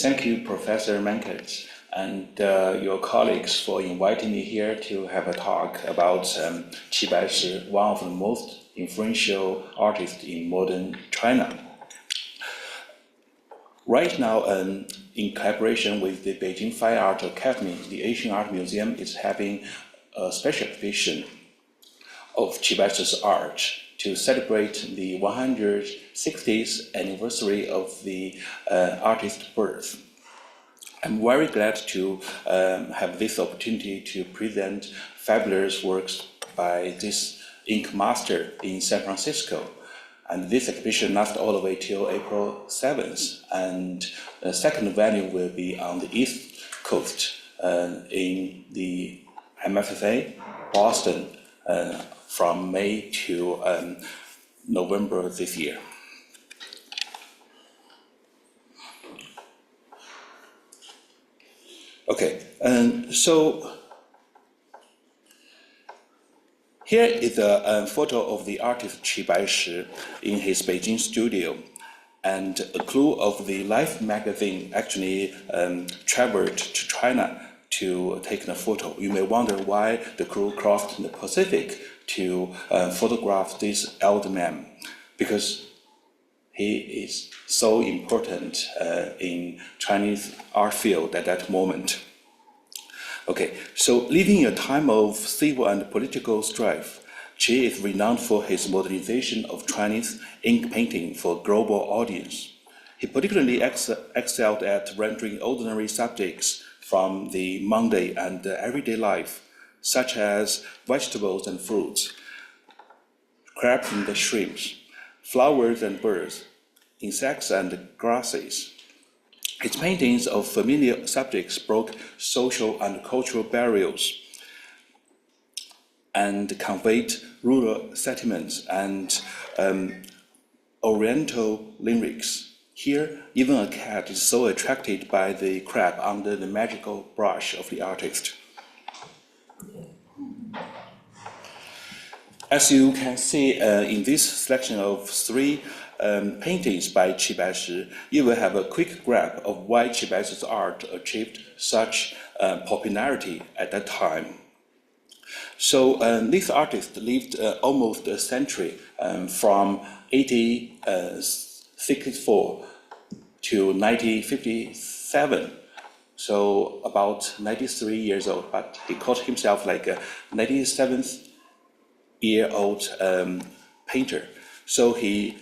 thank you, Professor Mankert, and your colleagues for inviting me here to have a talk about Qi Baishi, one of the most influential artists in modern China. Right now, in collaboration with the Beijing Fine Art Academy, the Asian Art Museum is having a special exhibition of Qi Baishi's art to celebrate the 160th anniversary of the artist's birth. I'm very glad to have this opportunity to present fabulous works by this ink master in San Francisco. And this exhibition lasts all the way till April 7th. And the second venue will be on the East Coast in the MFFA, Boston, from May to November this year. Okay, so here is a photo of the artist Qi Baishi in his Beijing studio, and a crew of the Life magazine actually traveled to China to take the photo. You may wonder why the crew crossed the Pacific to photograph this elder man, because he is so important in Chinese art field at that moment. Okay, so living in a time of civil and political strife, Qi is renowned for his modernization of Chinese ink painting for global audience. He particularly excelled at rendering ordinary subjects from the mundane and everyday life, such as vegetables and fruits, crabs and shrimps, flowers and birds, insects and grasses. His paintings of familiar subjects broke social and cultural barriers and conveyed rural sentiments and oriental lyrics. Here, even a cat is so attracted by the crab under the magical brush of the artist. As you can see in this selection of three paintings by Qi Baishi, you will have a quick grasp of why Qi Baishi's art achieved such popularity at that time. So this artist lived almost a century, from 1864 to 1957. So about 93 years old, but he called himself like a 97-year-old painter. So he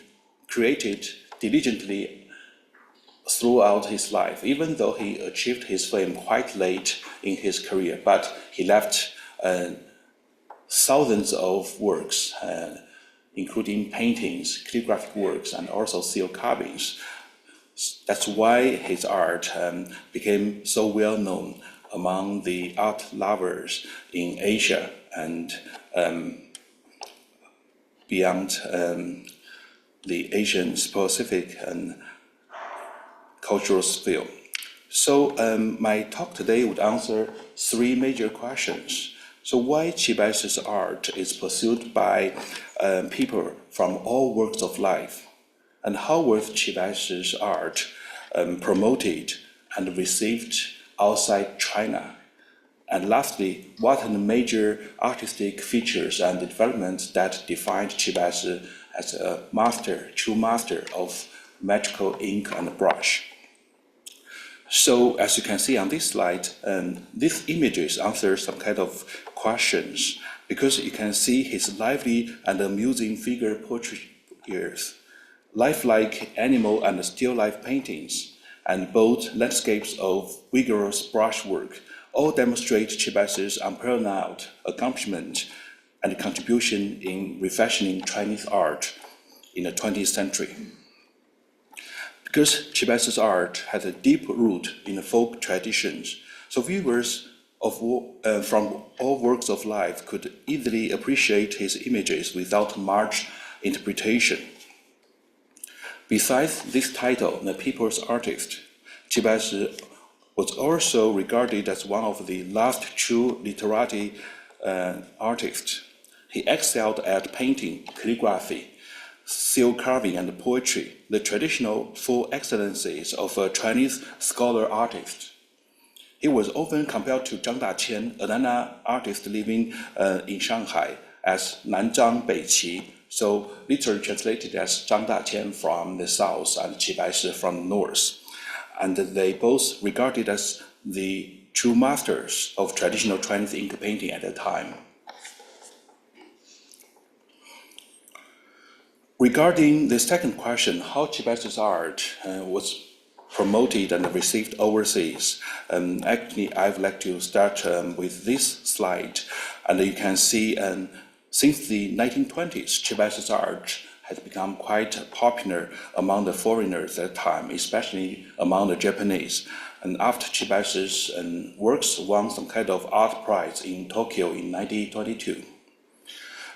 created diligently throughout his life, even though he achieved his fame quite late in his career, but he left thousands of works, including paintings, calligraphic works, and also seal carvings. That's why his art became so well known among the art lovers in Asia and beyond the Asian Pacific and cultural sphere. So my talk today would answer three major questions. So why Qi Baishi's art is pursued by people from all walks of life, and how was Qi Baishi's art promoted and received outside China? And lastly, what are the major artistic features and developments that defined Qi Baishi as a master, true master of magical ink and brush? So as you can see on this slide, these images answer some kind of questions, because you can see his lively and amusing figure portrayals, lifelike animal and still life paintings, and bold landscapes of vigorous brushwork all demonstrate Qi Baishi's unparalleled accomplishment and contribution in refashioning Chinese art in the 20th century. Because Qi Baishi's art has a deep root in the folk traditions, so viewers from all walks of life could easily appreciate his images without much interpretation. Besides this title, the People's Artist, Qi Baishi was also regarded as one of the last true literary artists. He excelled at painting, calligraphy, seal carving, and poetry, the traditional four excellencies of a Chinese scholar artist. He was often compared to Zhang Daqian, another artist living in Shanghai, as Nanzhang Beiqi, so literally translated as Zhang Daqian from the south and Qi Baishi from the north. And they both regarded as the true masters of traditional Chinese ink painting at the time. Regarding the second question, how Qi Baishi's art was promoted and received overseas, actually I'd like to start with this slide. And you can see since the 1920s, Qi Baishi's art has become quite popular among the foreigners at the time, especially among the Japanese. And after Qi Baishi's works won some kind of art prize in Tokyo in 1922.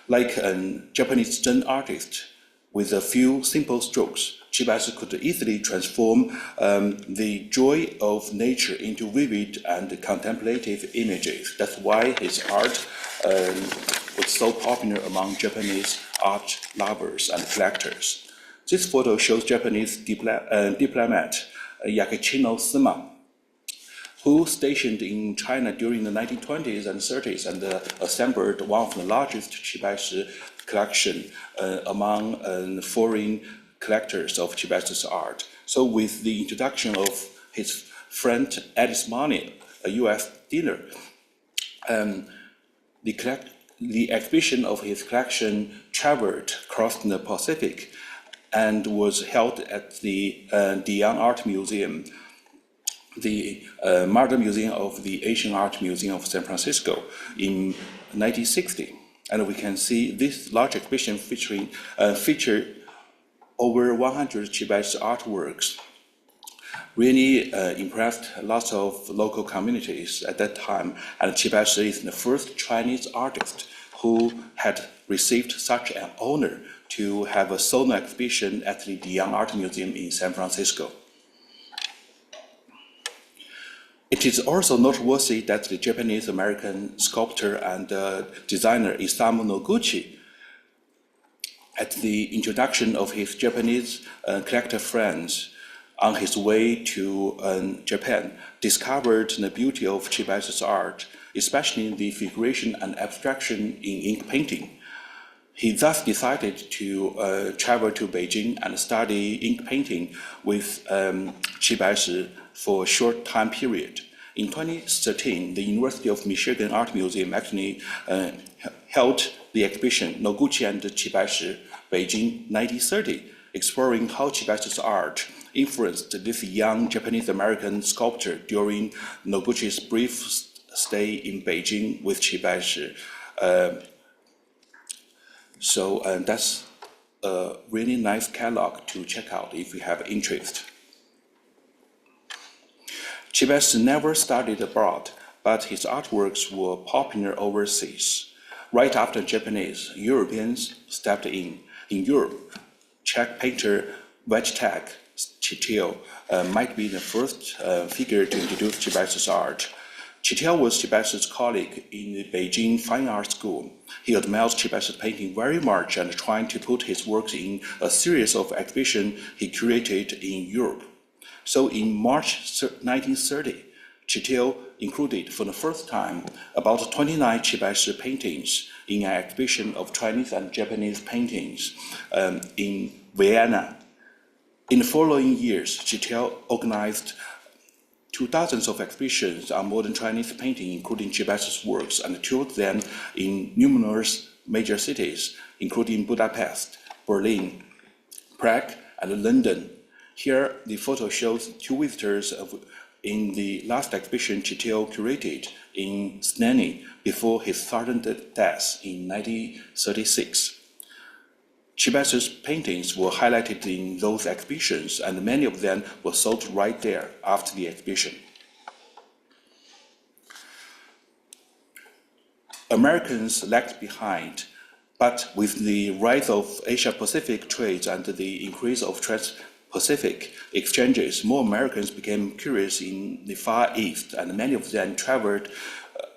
Like a Japanese Zen artist, with a few simple strokes, Qi Baishi could easily transform the joy of nature into vivid and contemplative images. That's why his art was so popular among Japanese art lovers and collectors. This photo shows Japanese diplomat Yakuchino Sima, who stationed in China during the 1920s and 30s and assembled one of the largest Qi Baishi collection among foreign collectors of Qi Baishi's art. So with the introduction of his friend Alice Money, a US dealer, the exhibition of his collection traveled across the Pacific and was held at the Diyang Art Museum, the Modern Museum of the Asian Art Museum of San Francisco in 1960. And we can see this large exhibition featured over 100 Qi Baishi artworks. Really impressed lots of local communities at that time. And Qi Baishi is the first Chinese artist who had received such an honor to have a solo exhibition at the Diyang Art Museum in San Francisco. It is also noteworthy that the Japanese-American sculptor and designer Isamu Noguchi, at the introduction of his Japanese collector friends on his way to Japan, discovered the beauty of Qi Baishi's art, especially the figuration and abstraction in ink painting. He thus decided to travel to Beijing and study ink painting with Qi Baishi for a short time period. In 2013, the University of Michigan Art Museum actually held the exhibition Noguchi and Qi Baishi, Beijing 1930, exploring how Qi Baishi's art influenced this young Japanese-American sculptor during Noguchi's brief stay in Beijing with Qi Baishi. So that's a really nice catalog to check out if you have interest. Qi Baishi never studied abroad, but his artworks were popular overseas. Right after Japanese, Europeans stepped in. In Europe, Czech painter Wojtek Chitil might be the first figure to introduce Qi Baishi's art. Chitil was Qi Baishi's colleague in the Beijing Fine Art School. He admires Qi Baishi's painting very much and trying to put his works in a series of exhibitions he curated in Europe. So in March 1930, Chitil included for the first time about 29 Qi Baishi paintings in an exhibition of Chinese and Japanese paintings in Vienna. In the following years, Chitil organized 2 dozens of exhibitions on modern Chinese painting, including Qi Baishi's works, and toured them in numerous major cities, including Budapest, Berlin, Prague, and London. Here, the photo shows 2 visitors in the last exhibition Chitil curated in Snany before his sudden death in 1936. Qi Baishi's paintings were highlighted in those exhibitions, and many of them were sold right there after the exhibition. Americans lagged behind, but with the rise of Asia-Pacific trade and the increase of Trans-Pacific exchanges, more Americans became curious in the Far East, and many of them traveled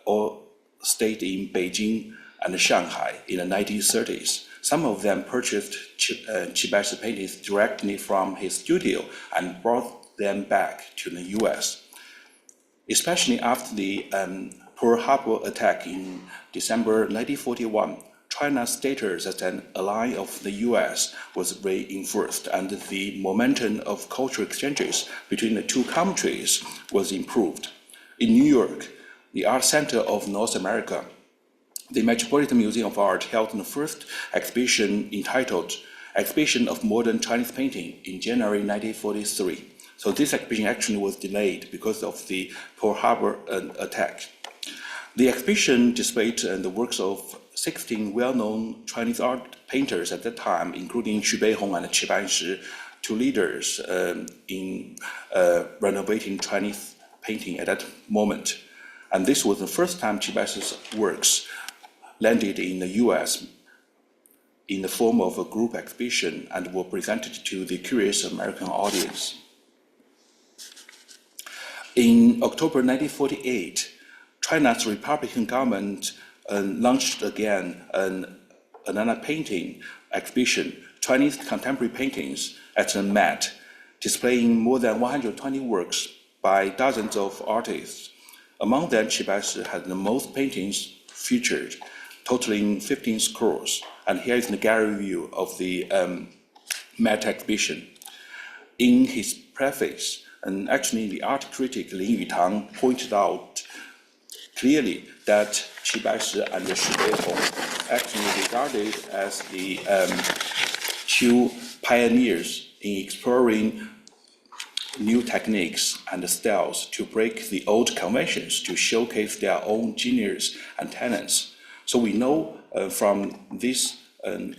or stayed in Beijing and Shanghai in the 1930s. Some of them purchased Qi Baishi paintings directly from his studio and brought them back to the US. Especially after the Pearl Harbor attack in December 1941, China's status as an ally of the US was reinforced, and the momentum of cultural exchanges between the two countries was improved. In New York, the Art Center of North America, the Metropolitan Museum of Art held the first exhibition entitled Exhibition of Modern Chinese Painting in January 1943. So this exhibition actually was delayed because of the Pearl Harbor attack. The exhibition displayed the works of 16 well-known Chinese art painters at that time, including Qi Baishi and Qi Baishi, two leaders in renovating Chinese painting at that moment. And this was the first time Qi Baishi's works landed in the US in the form of a group exhibition and were presented to the curious American audience. In October 1948, China's Republican government launched again another painting exhibition, Chinese contemporary paintings, at the Met, displaying more than 120 works by dozens of artists. Among them, Qi Baishi had the most paintings featured, totaling 15 scrolls. And here is the gallery view of the Met exhibition. In his preface, and actually the art critic Lin Yutang pointed out clearly that Qi Baishi and Qi Baishi actually regarded as the two pioneers in exploring new techniques and styles to break the old conventions, to showcase their own genius and talents. So we know from these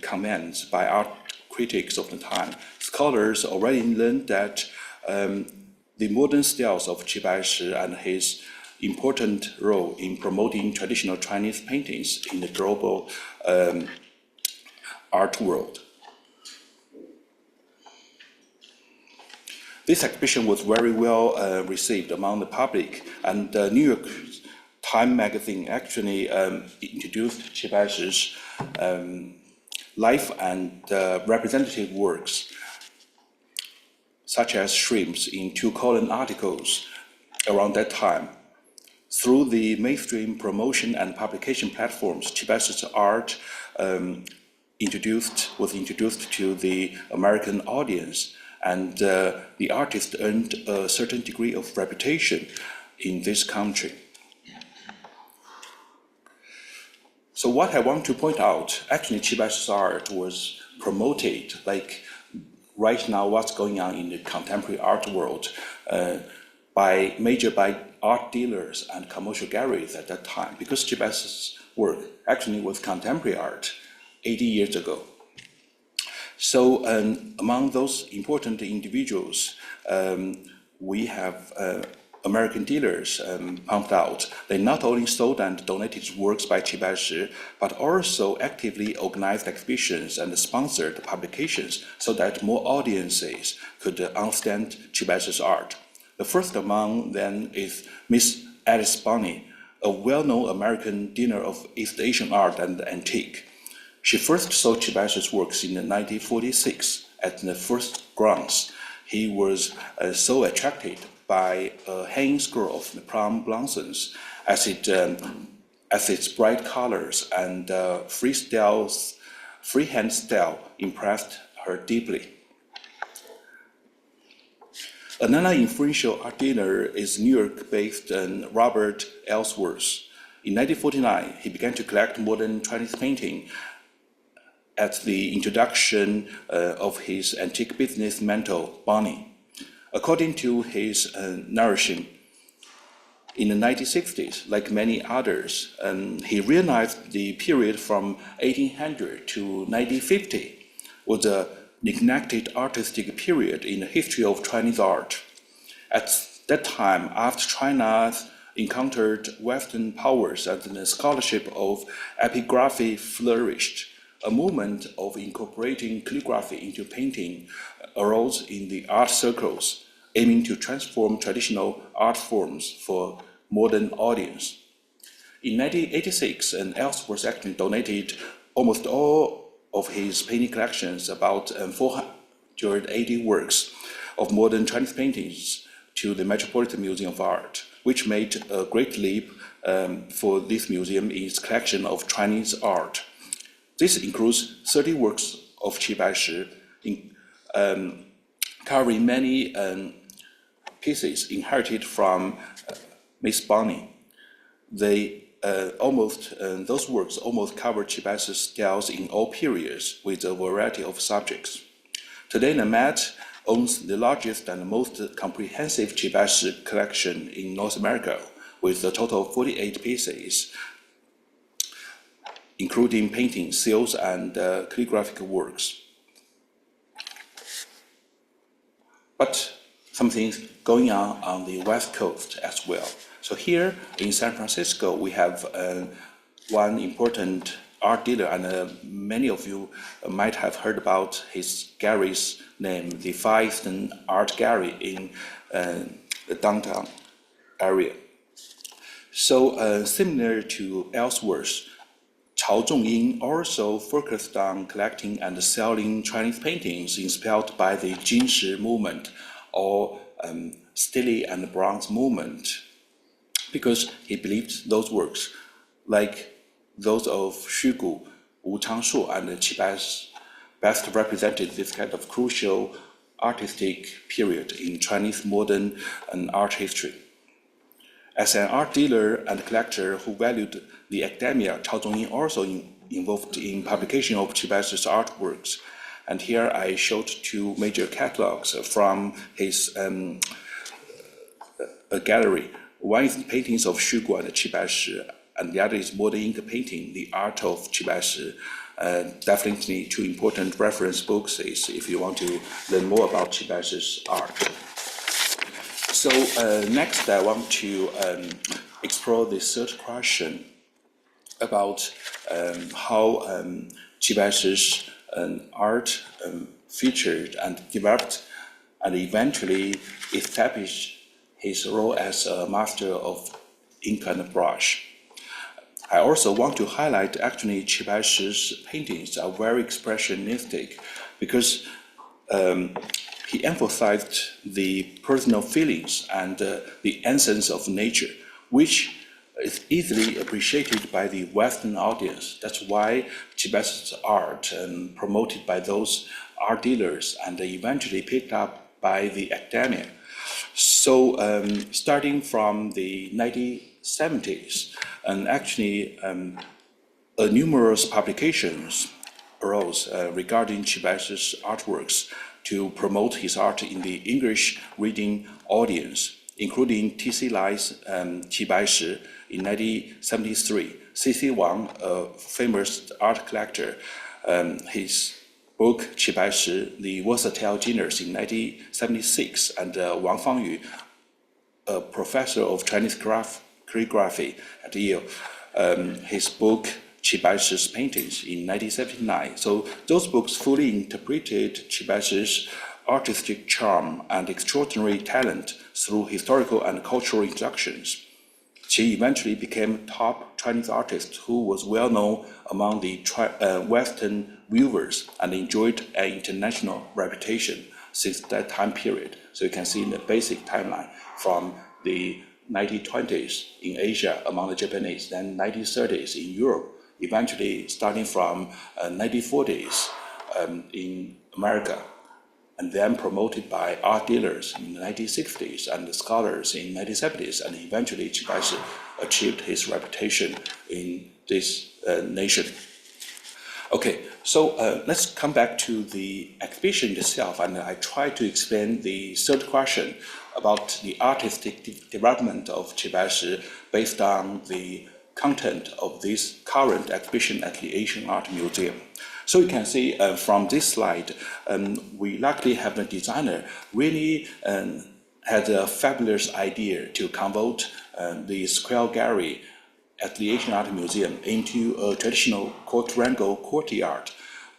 comments by art critics of the time, scholars already learned that the modern styles of Qi Baishi and his important role in promoting traditional Chinese paintings in the global art world. This exhibition was very well received among the public, and New York Times magazine actually introduced Qi Baishi's life and representative works, such as shrimps, in two-column articles around that time. Through the mainstream promotion and publication platforms, Qi Baishi's art was introduced to the American audience, and the artist earned a certain degree of reputation in this country. So what I want to point out, actually Qi Baishi's art was promoted, like right now what's going on in the contemporary art world, by art dealers and commercial galleries at that time, because Qi Baishi's work actually was contemporary art 80 years ago. So among those important individuals, we have American dealers pumped out. They not only sold and donated works by Qi Baishi, but also actively organized exhibitions and sponsored publications so that more audiences could understand Qi Baishi's art. The first among them is Miss Alice Bonney, a well-known American dealer of East Asian art and antique. She first saw Qi Baishi's works in 1946 at the first glance. He was so attracted by a hanging scroll of the plum blossoms, as its bright colors and freehand style impressed her deeply. Another influential art dealer is New York-based Robert Ellsworth. In 1949, he began to collect modern Chinese painting at the introduction of his antique business mentor, Bonney. According to his narration, in the 1960s, like many others, he realized the period from 1800 to 1950 was a neglected artistic period in the history of Chinese art. At that time, after China encountered Western powers and the scholarship of epigraphy flourished, a movement of incorporating calligraphy into painting arose in the art circles, aiming to transform traditional art forms for modern audience. In 1986, Ellsworth actually donated almost all of his painting collections, about 480 works of modern Chinese paintings, to the Metropolitan Museum of Art, which made a great leap for this museum in its collection of Chinese art. This includes 30 works of Qi Baishi, covering many pieces inherited from Miss Bonnie. Those works almost cover Qi Baishi's styles in all periods with a variety of subjects. Today, the Met owns the largest and most comprehensive Qi Baishi collection in North America, with a total of 48 pieces, including paintings, seals, and calligraphic works. But something's going on the West Coast as well. So here in San Francisco, we have one important art dealer, and many of you might have heard about his gallery's name, the Far Eastern Art Gallery in the downtown area. So similar to Ellsworth, Chao Zhongying also focused on collecting and selling Chinese paintings inspired by the Jinshi movement, or Stilly and Bronze movement, because he believed those works, like those of Xu Wu Changshu, and Qi Baishi, best represented this kind of crucial artistic period in Chinese modern art history. As an art dealer and collector who valued the academia, Chao Zhongying also involved in publication of Qi Baishi's artworks. And here I showed two major catalogs from his gallery. One is paintings of Xu Gu and Qi Baishi, and the other is modern ink painting, The Art of Qi Baishi. Definitely two important reference books if you want to learn more about Qi Baishi's art. So next I want to explore the third question about how Qi Baishi's art featured and developed and eventually established his role as a master of ink and brush. I also want to highlight actually Qi Baishi's paintings are very expressionistic because he emphasized the personal feelings and the essence of nature, which is easily appreciated by the Western audience. That's why Qi Baishi's art promoted by those art dealers and eventually picked up by the academia. So starting from the 1970s, and actually numerous publications arose regarding Qi Baishi's artworks to promote his art in the English reading audience, including T.C. Lai's Qi Baishi in 1973. C.C. Wang, a famous art collector, his book Qi Baishi, The Versatile Genius in 1976, and Wang Fangyu, a professor of Chinese calligraphy at Yale, his book Qi Baishi's Paintings in 1979. So those books fully interpreted Qi Baishi's artistic charm and extraordinary talent through historical and cultural introductions. Qi eventually became a top Chinese artist who was well known among the Western viewers and enjoyed an international reputation since that time period. So you can see in the basic timeline from the 1920s in Asia among the Japanese, then 1930s in Europe, eventually starting from 1940s in America, and then promoted by art dealers in the 1960s and scholars in the 1970s, and eventually Qi Baishi achieved his reputation in this nation. Okay, so let's come back to the exhibition itself, and I try to explain the third question about the artistic development of Qi Baishi based on the content of this current exhibition at the Asian Art Museum. So you can see from this slide, we luckily have a designer really had a fabulous idea to convert the square gallery at the Asian Art Museum into a traditional quadrangle courtyard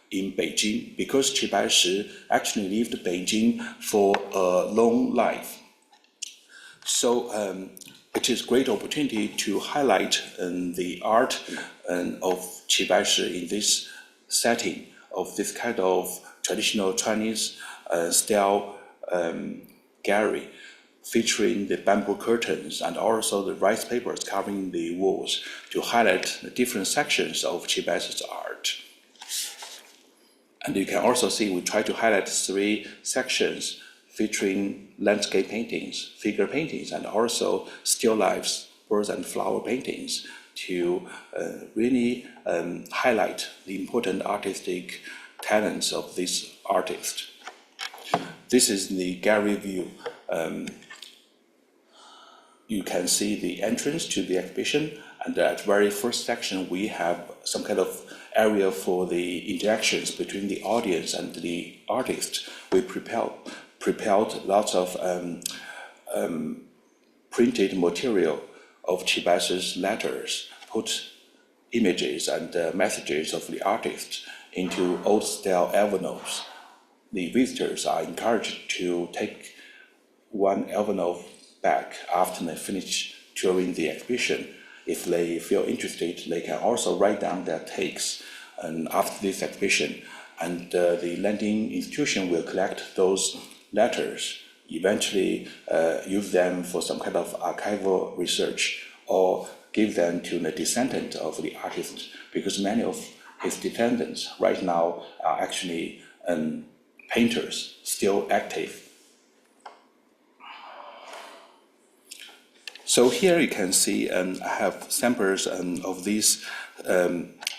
in Beijing, because Qi Baishi actually lived in Beijing for a long life. So it is a great opportunity to highlight the art of Qi Baishi in this setting of this kind of traditional Chinese style gallery, featuring the bamboo curtains and also the rice papers covering the walls to highlight the different sections of Qi Baishi's art. And you can also see we try to highlight 3 sections featuring landscape paintings, figure paintings, and also still lifes, birds and flower paintings to really highlight the important artistic talents of this artist. This is the gallery view. You can see the entrance to the exhibition, and at the very first section we have some kind of area for the interactions between the audience and the artist. We prepared lots of printed material of Qi Baishi's letters, put images and messages of the artist into old-style envelopes. The visitors are encouraged to take one envelope back after they finish touring the exhibition. If they feel interested, they can also write down their takes after this exhibition, and the lending institution will collect those letters, eventually use them for some kind of archival research or give them to the descendant of the artist, because many of his descendants right now are actually painters still active. So here you can see I have samples of this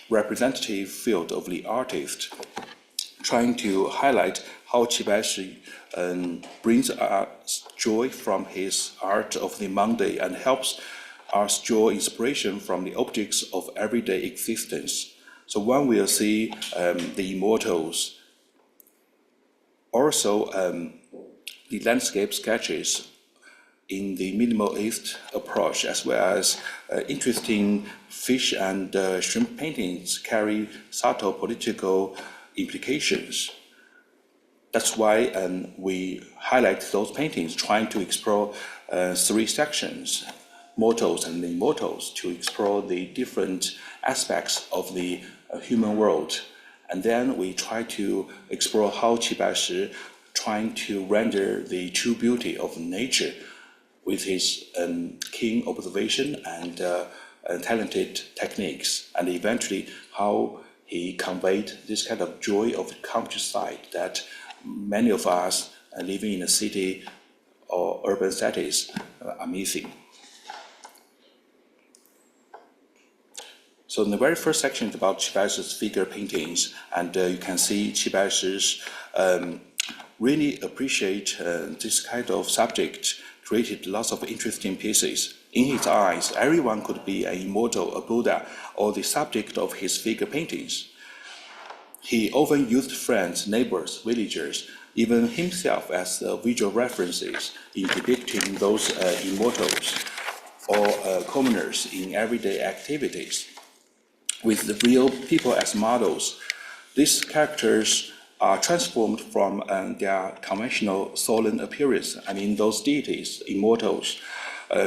representative field of the artist, trying to highlight how Qi Baishi brings us joy from his art of the mundane and helps us draw inspiration from the objects of everyday existence. So one will see the immortals, also the landscape sketches in the minimalist approach, as well as interesting fish and shrimp paintings carry subtle political implications. That's why we highlight those paintings, trying to explore 3 sections, mortals and immortals, to explore the different aspects of the human world. And then we try to explore how Qi Baishi trying to render the true beauty of nature with his keen observation and talented techniques, and eventually how he conveyed this kind of joy of the countryside that many of us living in a city or urban settings are missing. So in the very first section is about Qi Baishi's figure paintings, and you can see Qi Baishi's really appreciate this kind of subject, created lots of interesting pieces. In his eyes, everyone could be an immortal, a Buddha, or the subject of his figure paintings. He often used friends, neighbors, villagers, even himself as visual references in depicting those immortals or commoners in everyday activities. With the real people as models, these characters are transformed from their conventional solemn appearance. I mean, those deities, immortals,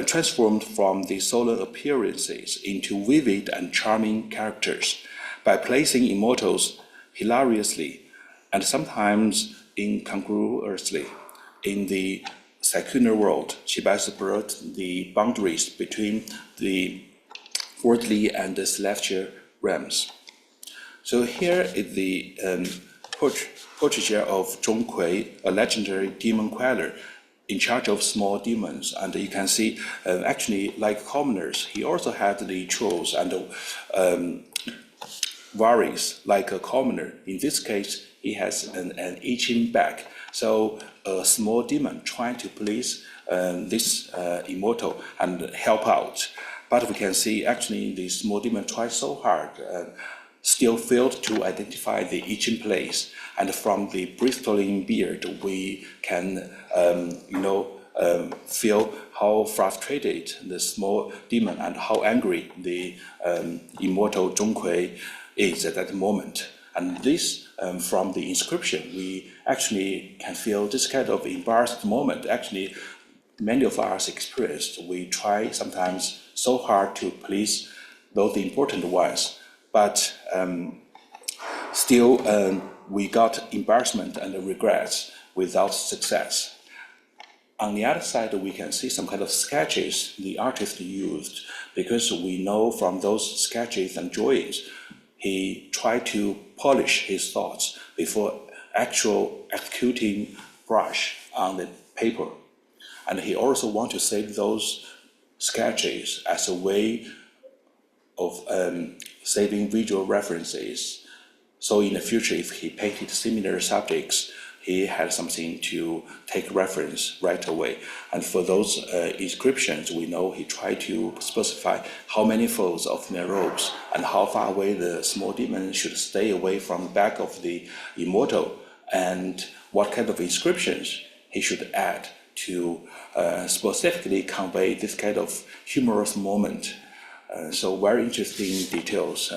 transformed from the solemn appearances into vivid and charming characters by placing immortals hilariously and sometimes incongruously in the secular world. Qi Baishi blurred the boundaries between the worldly and the celestial realms. So here is the portraiture of Zhong Kui, a legendary demon queller in charge of small demons. And you can see, actually, like commoners, he also had the trolls and worries like a commoner. In this case, he has an itching back. So a small demon trying to please this immortal and help out. But we can see, actually, the small demon tried so hard, still failed to identify the itching place. And from the bristling beard, we can, feel how frustrated the small demon and how angry the immortal Zhong Kui is at that moment. And this, from the inscription, we actually can feel this kind of embarrassed moment. Actually, many of us experienced. We try sometimes so hard to please those important ones, but Still, we got embarrassment and regrets without success. On the other side, we can see some kind of sketches the artist used, because we know from those sketches and drawings, he tried to polish his thoughts before actual executing brush on the paper. And he also want to save those sketches as a way of saving visual references. So in the future, if he painted similar subjects, he had something to take reference right away. And for those inscriptions, we know he tried to specify how many folds of the robes and how far away the small demon should stay away from the back of the immortal, and what kind of inscriptions he should add to specifically convey this kind of humorous moment. So very interesting details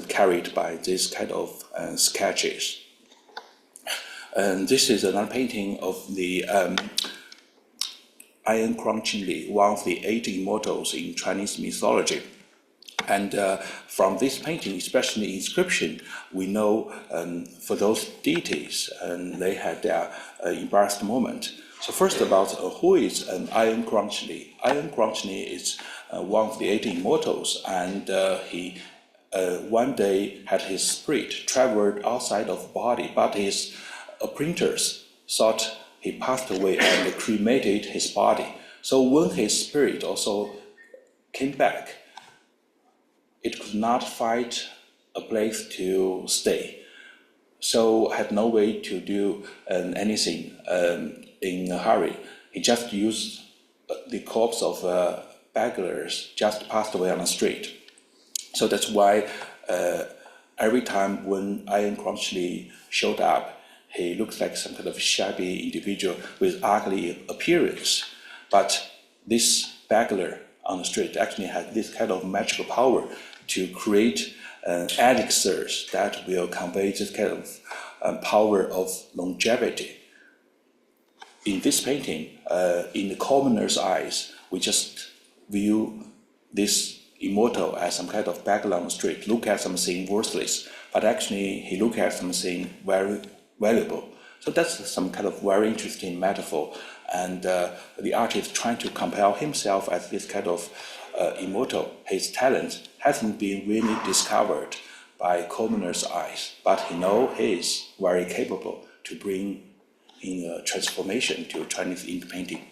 carried by this kind of sketches. And this is another painting of the Iron Crown Qi, one of the 8 immortals in Chinese mythology. And from this painting, especially inscription, we know for those deities, they had their embarrassed moment. So first about who is an Iron Crown Qi. Iron Crown Qi is one of the 8 immortals, and he one day had his spirit traveled outside of body, but his printers thought he passed away and cremated his body. So when his spirit also came back, it could not find a place to stay. So had no way to do anything in a hurry. He just used the corpse of beggars just passed away on the street. So that's why every time when Iron Crown Qi showed up, he looks like some kind of shabby individual with ugly appearance. But this beggar on the street actually had this kind of magical power to create elixirs that will convey this kind of power of longevity. In this painting, in the commoner's eyes, we just view this immortal as some kind of beggar on the street, look at something worthless, but actually he look at something very valuable. So that's some kind of very interesting metaphor, and the artist trying to compare himself as this kind of immortal. His talent hasn't been really discovered by commoner's eyes, but he knows he is very capable to bring in a transformation to Chinese ink painting.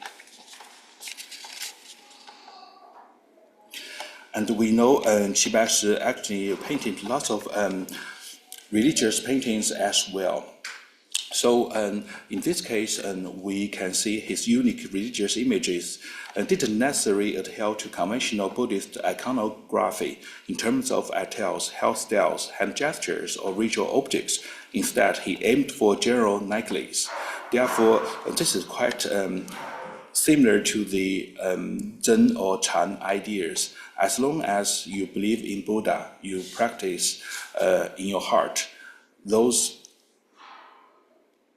And we know Qi Baishi actually painted lots of religious paintings as well. So in this case, we can see his unique religious images didn't necessarily adhere to conventional Buddhist iconography in terms of attires, hairstyles, hand gestures, or ritual objects. Instead, he aimed for general niceties. Therefore, this is quite similar to the Zen or Chan ideas. As long as you believe in Buddha, you practice in your heart, those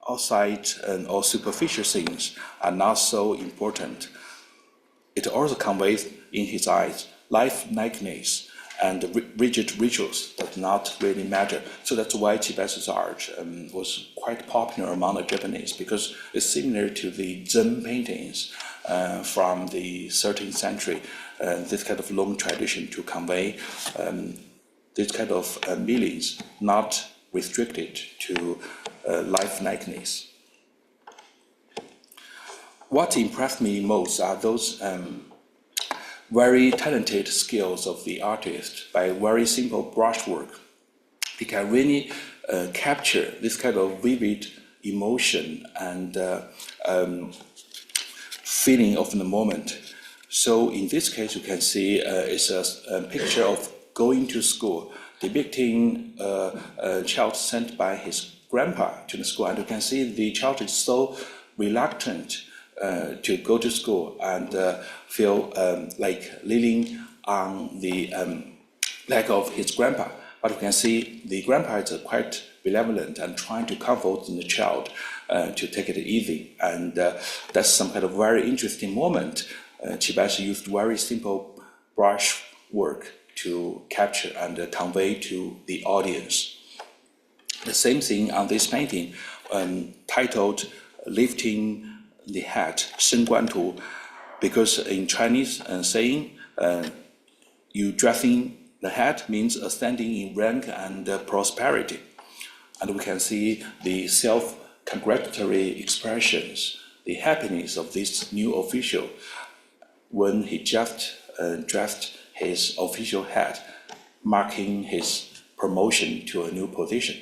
outside or superficial things are not so important. It also conveys in his eyes life-likeness and rigid rituals that not really matter. So that's why Qi Baishi's art was quite popular among the Japanese, because it's similar to the Zen paintings from the 13th century, this kind of long tradition to convey this kind of meanings, not restricted to life-likeness. What impressed me most are those very talented skills of the artist by very simple brushwork. He can really capture this kind of vivid emotion and feeling of the moment. So in this case, you can see it's a picture of going to school, depicting a child sent by his grandpa to the school, and you can see the child is so reluctant to go to school and feel like leaning on the leg of his grandpa. But you can see the grandpa is quite benevolent and trying to comfort the child to take it easy. And that's some kind of very interesting moment. Qi Baishi used very simple brush work to capture and convey to the audience. The same thing on this painting, titled "Lifting the Hat," 升官图, because in Chinese saying, you dressing the hat means ascending in rank and prosperity. And we can see the self-congratulatory expressions, the happiness of this new official when he just dressed his official hat, marking his promotion to a new position.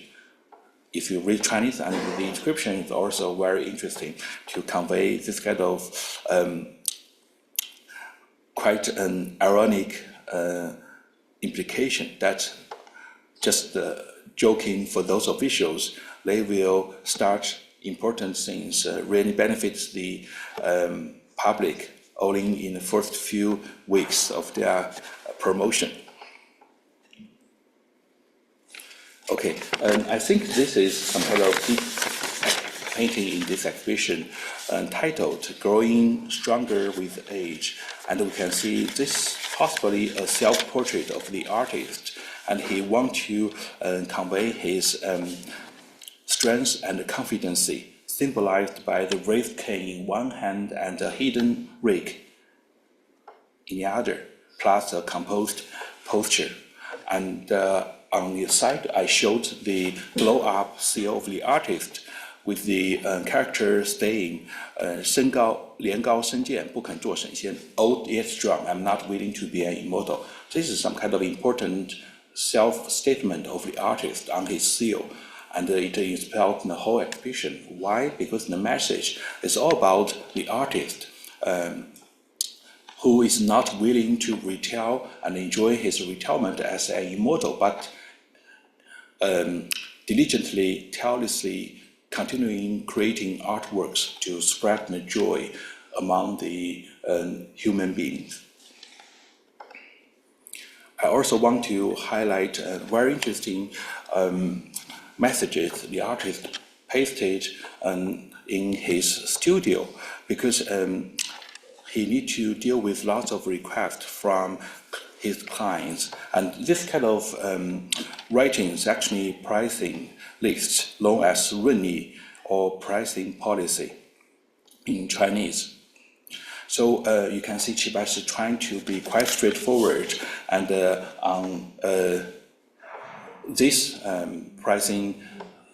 If you read Chinese, and the inscription is also very interesting to convey this kind of quite an ironic implication that just joking for those officials, they will start important things, really benefits the public only in the first few weeks of their promotion. Okay, I think this is some kind of deep painting in this exhibition titled "Growing Stronger with Age," and we can see this possibly a self-portrait of the artist, and he wants to convey his strength and confidence, symbolized by the raised cane in one hand and a hidden rake in the other, plus a composed posture. And on the side, I showed the blow-up seal of the artist with the character saying, 身高连高身健，不肯做神仙. Old yet strong, I'm not willing to be an immortal. This is some kind of important self-statement of the artist on his seal, and it inspired the whole exhibition. Why? Because the message is all about the artist who is not willing to retell and enjoy his retirement as an immortal, but diligently, tirelessly continuing creating artworks to spread the joy among the human beings. I also want to highlight very interesting messages the artist pasted in his studio, because he needs to deal with lots of requests from his clients, and this kind of writing is actually pricing lists known as 润理 or pricing policy in Chinese. So you can see Qi Baishi trying to be quite straightforward, and on this pricing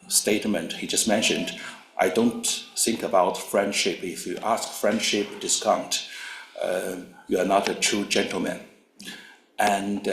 statement he just mentioned, I don't think about friendship. If you ask friendship discount, you are not a true gentleman. And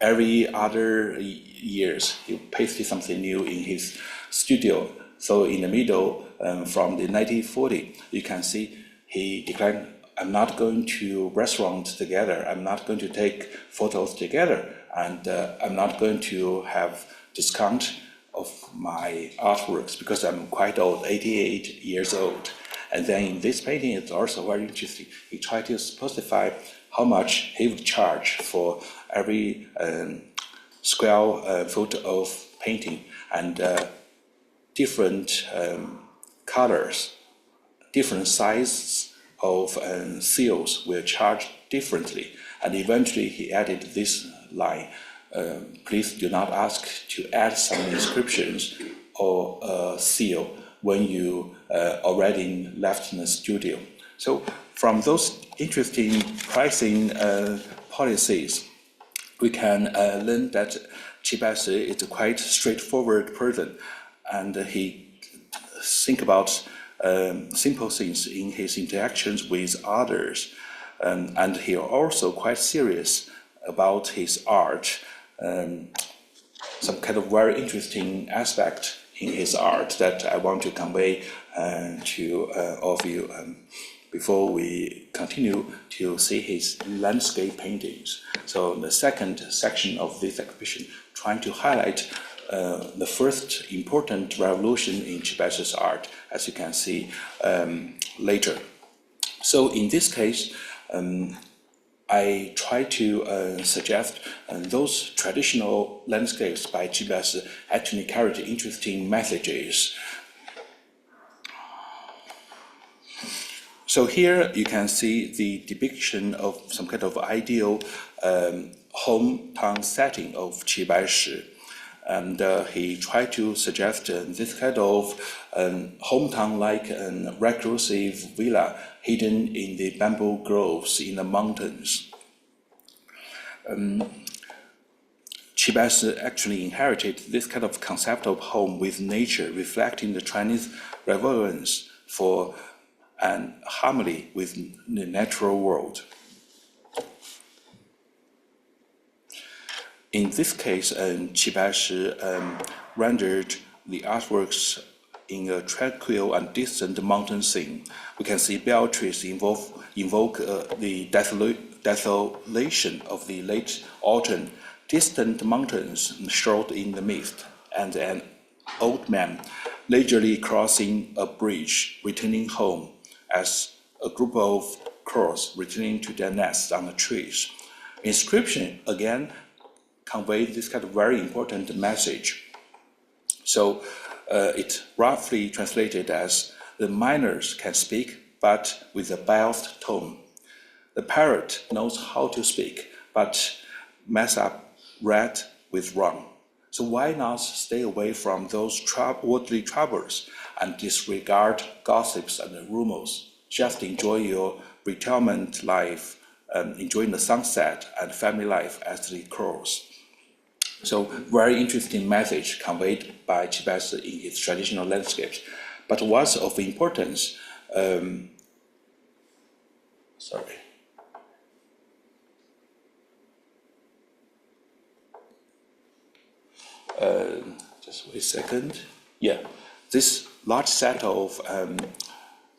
every other years he pasted something new in his studio. So in the middle, from the 1940, you can see he declared, I'm not going to restaurant together, I'm not going to take photos together, and I'm not going to have discount of my artworks because I'm quite old, 88 years old. And then in this painting, it's also very interesting. He tried to specify how much he would charge for every square foot of painting, and different colors, different sizes of seals will charge differently. And eventually he added this line, please do not ask to add some inscriptions or a seal when you already left the studio. So from those interesting pricing policies, we can learn that Qi Baishi is a quite straightforward person, and he think about simple things in his interactions with others, and he also quite serious about his art. Some kind of very interesting aspect in his art that I want to convey to all of you before we continue to see his landscape paintings. So the second section of this exhibition trying to highlight the first important revolution in Qi Baishi's art, as you can see later. So in this case, I try to suggest those traditional landscapes by Qi Baishi actually carried interesting messages. So here you can see the depiction of some kind of ideal hometown setting of Qi Baishi. And he tried to suggest this kind of hometown-like and reclusive villa hidden in the bamboo groves in the mountains. Qi Baishi actually inherited this kind of concept of home with nature, reflecting the Chinese reverence for and harmony with the natural world. In this case, Qi Baishi rendered the artworks in a tranquil and distant mountain scene. We can see bell trees invoke the desolation of the late autumn, distant mountains shrouded in the mist, and an old man leisurely crossing a bridge, returning home, as a group of crows returning to their nests on the trees. Inscription again conveyed this kind of very important message. So it roughly translated as, the miners can speak, but with a biased tone. The parrot knows how to speak, but mess up right with wrong. So why not stay away from those worldly troubles and disregard gossips and rumors? Just enjoy your retirement life, enjoying the sunset and family life as the crows. So very interesting message conveyed by Qi Baishi in his traditional landscapes. But what's of importance, just wait a second. Yeah, this large set of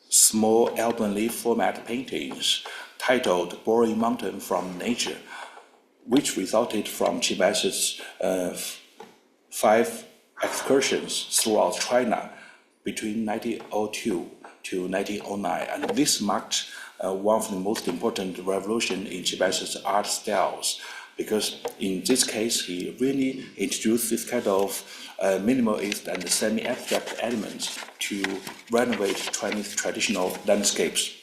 small album leaf format paintings titled Borrowing Mountain from Nature, which resulted from Qi Baishi's 5 excursions throughout China between 1902 to 1909. And this marked one of the most important revolutions in Qi Baishi's art styles, because in this case, he really introduced this kind of minimalist and semi-abstract elements to renovate Chinese traditional landscapes.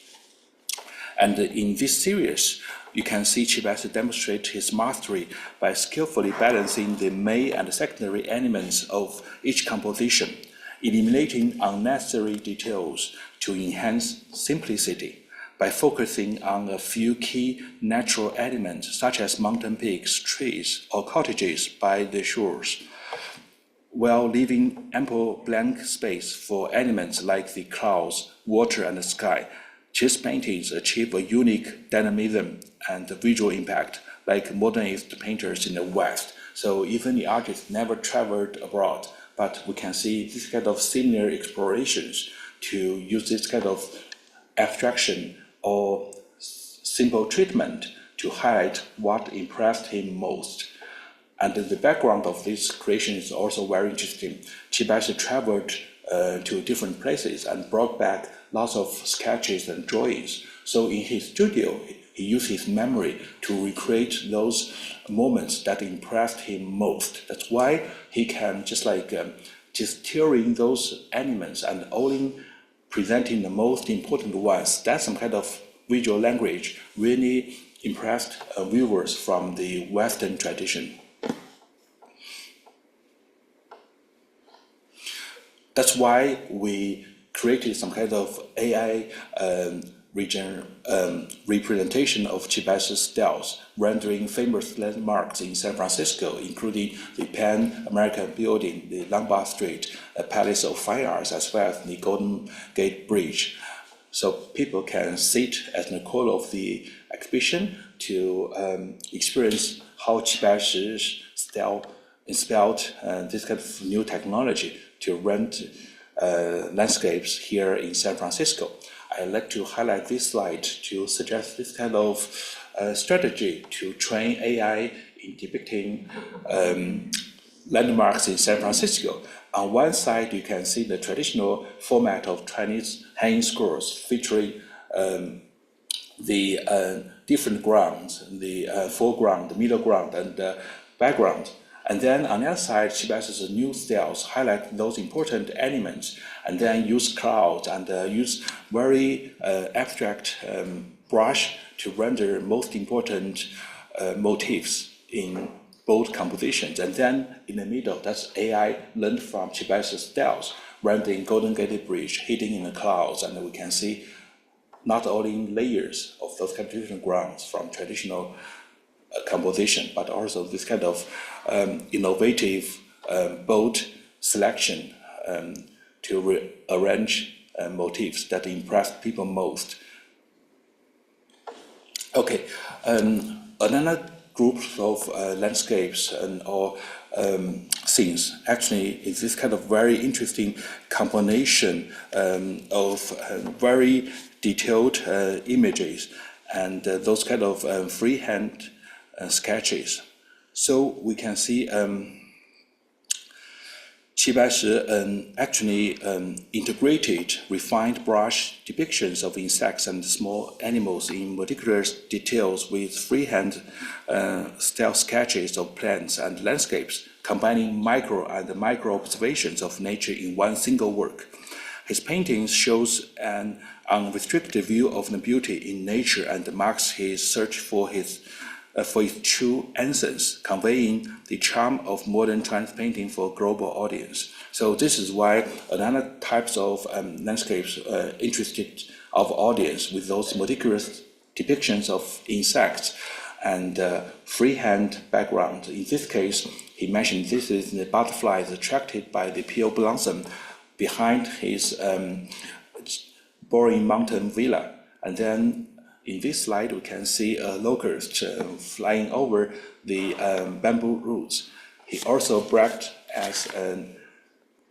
And in this series, you can see Qi Baishi demonstrate his mastery by skillfully balancing the main and secondary elements of each composition, eliminating unnecessary details to enhance simplicity by focusing on a few key natural elements such as mountain peaks, trees, or cottages by the shores, while leaving ample blank space for elements like the clouds, water, and the sky. Qi's paintings achieve a unique dynamism and visual impact, like modernist painters in the West. So even the artist never traveled abroad, but we can see this kind of similar explorations to use this kind of abstraction or simple treatment to highlight what impressed him most. And the background of this creation is also very interesting. Qi Baishi traveled to different places and brought back lots of sketches and drawings. So in his studio, he used his memory to recreate those moments that impressed him most. That's why he can just steering those elements and only presenting the most important ones. That's some kind of visual language really impressed viewers from the Western tradition. That's why we created some kind of AI representation of Qi Baishi's styles, rendering famous landmarks in San Francisco, including the Pan American Building, the Lombard Street, the Palace of Fine Arts, as well as the Golden Gate Bridge. So people can sit at the corner of the exhibition to experience how Qi Baishi's style inspired this kind of new technology to rent landscapes here in San Francisco. I'd like to highlight this slide to suggest this kind of strategy to train AI in depicting landmarks in San Francisco. On one side, you can see the traditional format of Chinese hanging scrolls featuring the different grounds, the foreground, the middle ground, and the background. And then on the other side, Qi Baishi's new styles highlight those important elements, and then use clouds and use very abstract brush to render most important motifs in bold compositions. And then in the middle, that's AI learned from Qi Baishi's styles, rendering Golden Gate Bridge hidden in the clouds. And we can see not only layers of those kind of different grounds from traditional composition, but also this kind of innovative, bold selection to rearrange motifs that impressed people most. Okay, another group of landscapes or scenes actually is this kind of very interesting combination of very detailed images and those kind of freehand sketches. So we can see Qi Baishi actually integrated refined brush depictions of insects and small animals in meticulous details with freehand style sketches of plants and landscapes, combining micro and micro observations of nature in one single work. His paintings shows an unrestricted view of the beauty in nature and marks his search for its true essence, conveying the charm of modern Chinese painting for a global audience. So this is why another types of landscapes interested our audience with those meticulous depictions of insects and freehand background. In this case, he mentioned this is the butterflies attracted by the pale blossom behind his boring mountain villa. And then in this slide, we can see a locust flying over the bamboo roots. He also bragged as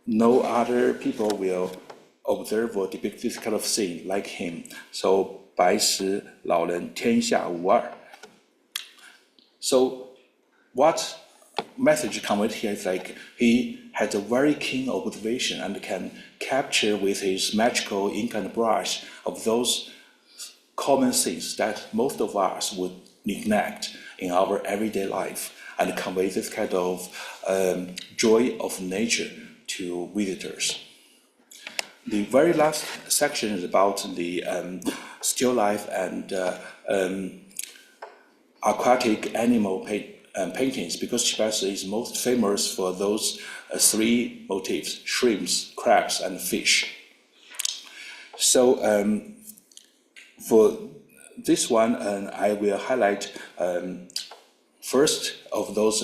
no other people will observe or depict this kind of scene like him. So, 白石老人天下无二. So, what message conveyed here is like he has a very keen observation and can capture with his magical ink and brush of those common things that most of us would neglect in our everyday life and convey this kind of joy of nature to visitors. The very last section is about the still life and aquatic animal paintings, because Qi Baishi is most famous for those three motifs: shrimps, crabs, and fish. So for this one, I will highlight first of those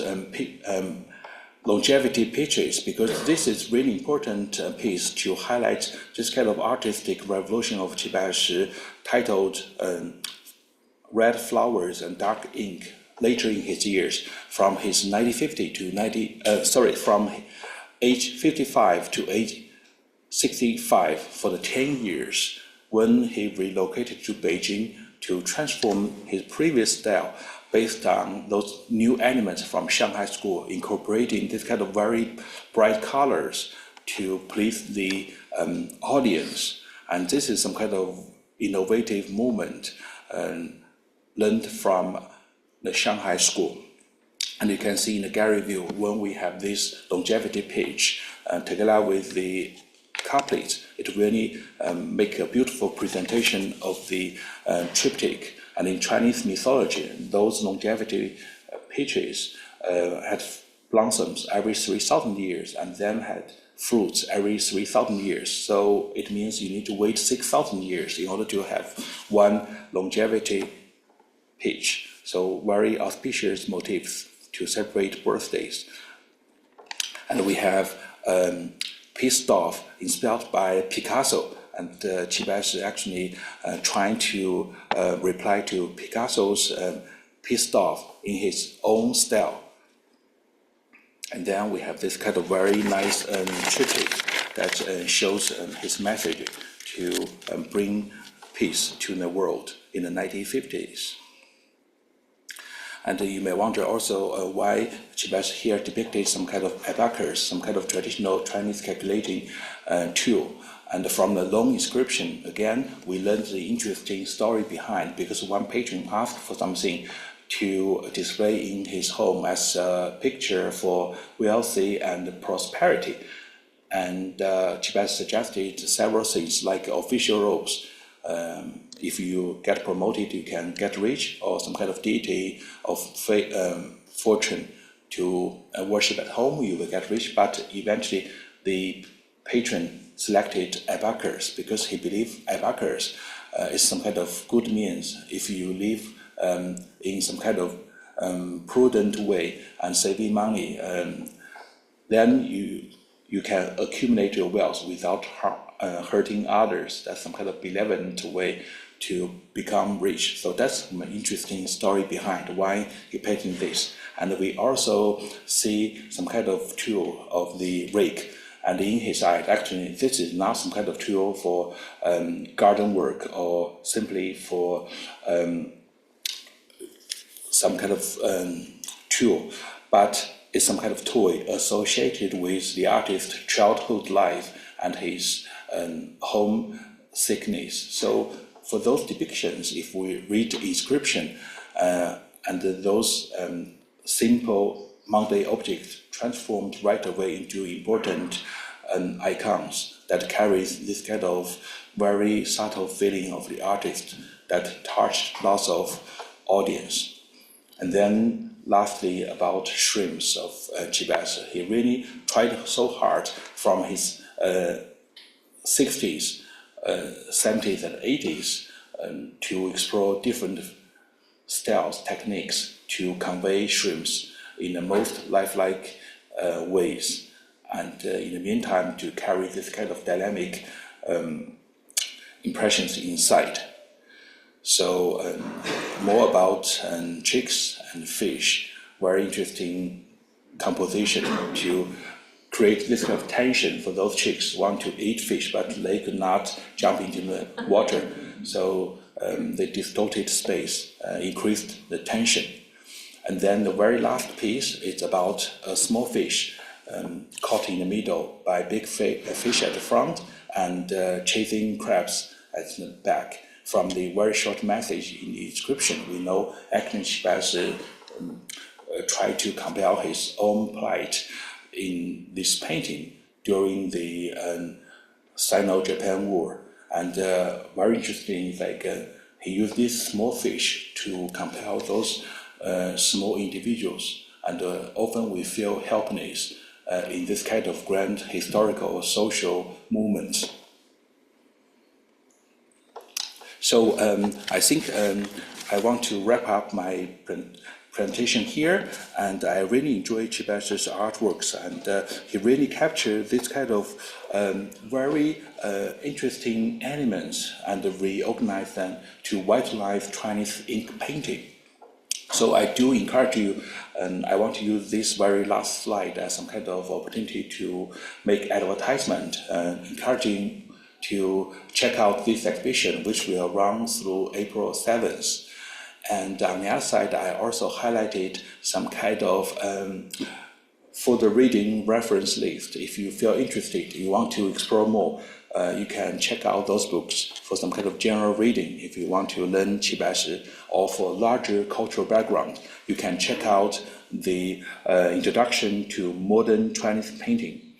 longevity pictures, because this is really important piece to highlight this kind of artistic revolution of Qi Baishi, titled Red Flowers and Dark Ink, later in his years, from his from age 55 to age 65 for the 10 years when he relocated to Beijing to transform his previous style based on those new elements from Shanghai school, incorporating this kind of very bright colors to please the audience. And this is some kind of innovative movement learned from the Shanghai school. And you can see in the gallery view when we have this longevity page together with the couplets, it really make a beautiful presentation of the triptych. And in Chinese mythology, those longevity pages had blossoms every 3,000 years and then had fruits every 3,000 years. So it means you need to wait 6,000 years in order to have one longevity page. So very auspicious motifs to celebrate birthdays. And we have pissed off, inspired by Picasso, and Qi Baishi actually trying to reply to Picasso's pissed off in his own style. And then we have this kind of very nice triptych that shows his message to bring peace to the world in the 1950s. And you may wonder also why Qi Baishi here depicted some kind of abacus, some kind of traditional Chinese calculating tool. And from the long inscription, again, we learned the interesting story behind, because one patron asked for something to display in his home as a picture for wealthy and prosperity. And Qi Baishi suggested several things like official robes. If you get promoted, you can get rich, or some kind of deity of fortune to worship at home, you will get rich. But eventually, the patron selected abacus because he believed abacus is some kind of good means. If you live in some kind of prudent way and saving money, then you can accumulate your wealth without hurting others. That's some kind of benevolent way to become rich. So that's an interesting story behind why he patented this. And we also see some kind of tool of the rake. And in his eye, actually, this is not some kind of tool for garden work or simply for some kind of tool, but it's some kind of toy associated with the artist's childhood life and his home sickness. So for those depictions, if we read the inscription and those simple mundane objects transformed right away into important icons that carries this kind of very subtle feeling of the artist that touched lots of audience. And then lastly, about shrimps of Qi Baishi. He really tried so hard from his 60s, 70s and 80s to explore different styles, techniques to convey shrimps in the most lifelike ways. And in the meantime, to carry this kind of dynamic impressions inside. So more about chicks and fish, very interesting composition to create this kind of tension for those chicks want to eat fish, but they could not jump into the water. So they distorted space, increased the tension. And then the very last piece is about a small fish caught in the middle by a big fish at the front and chasing crabs at the back. From the very short message in the inscription, we know actually Qi Baishi tried to compare his own plight in this painting during the Sino-Japan War. And very interesting, like he used this small fish to compel those small individuals. And often we feel helpless in this kind of grand historical or social movement. So I think I want to wrap up my presentation here, and I really enjoy Qi Baishi's artworks, and he really captured this kind of very interesting elements and reorganized them to vitalize Chinese ink painting. So I do encourage you, and I want to use this very last slide as some kind of opportunity to make advertisement, encouraging to check out this exhibition, which will run through April 7th. And on the other side, I also highlighted some kind of further reading reference list. If you feel interested, you want to explore more, you can check out those books for some kind of general reading. If you want to learn Qi Baishi or for a larger cultural background, you can check out the Introduction to Modern Chinese Painting